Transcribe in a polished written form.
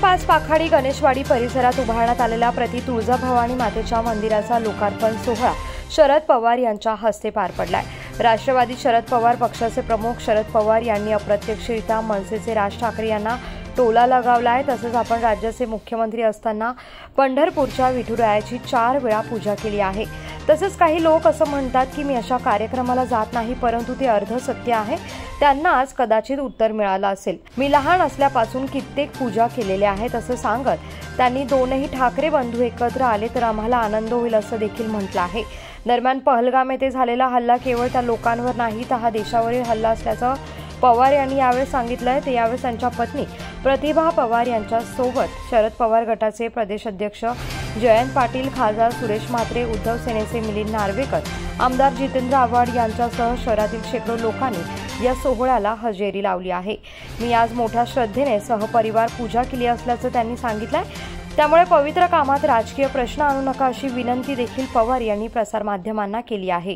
5 पाखाडी गणेशवाडी परिसरात उभारण्यात आलेल्या प्रति तुळजाभवानी मातेच्या मंदिराचा लोकार्पण सोहळा शरद पवार यांच्या हस्ते पार पडलाय। राष्ट्रवादी शरद पवार पक्षाचे प्रमुख शरद पवार यांनी अप्रत्यक्षरित्या मनसेचे राज ठाकरे यांना टोला लगावलाय। तसेच आपण राज्याचे मुख्यमंत्री असताना पंढरपूरच्या विठुरायाची 4 वेळा पूजा केली आहे। तसेच काही लोक असं म्हणतात की मी अशा कार्यक्रमाला जात नाही, परंतु ते अर्ध सत्य आहे। त्यांना आज कदाचित उत्तर मिळालं असेल। मी लहान असल्यापासून कित्येक पूजा केलेल्या आहेत असं सांगत त्यांनी दोनही ठाकरे बंधू एकत्र आले तर आम्हाला आनंद होईल असं देखील म्हटलं आहे। दरम्यान पहलगाम येथे झालेला हल्ला केवळ त्या लोकांवर नाही तर हा देशावरील हल्ला असल्याचं पवार यांनी यावेळी सांगितलंय। ते यावेळी त्यांच्या पत्नी प्रतिभा पवार यांच्या सोबत शरद पवार गटाचे प्रदेश अध्यक्ष जयंत पाटील, खासदार सुरेश म्हात्रे, उद्धव सेनेचे मिलिंद नार्वेकर, आमदार जितेंद्र आव्हाड यांच्यासह शहरातील शेकडो लोकांनी या सोहळ्याला हजेरी लावली आहे। मी आज मोठ्या श्रद्धेने सहपरिवार पूजा केली असल्याचं त्यांनी सांगितलंय। त्यामुळे पवित्र कामात राजकीय प्रश्न आणू नका अशी विनंती देखील पवार यांनी प्रसारमाध्यमांना केली आहे।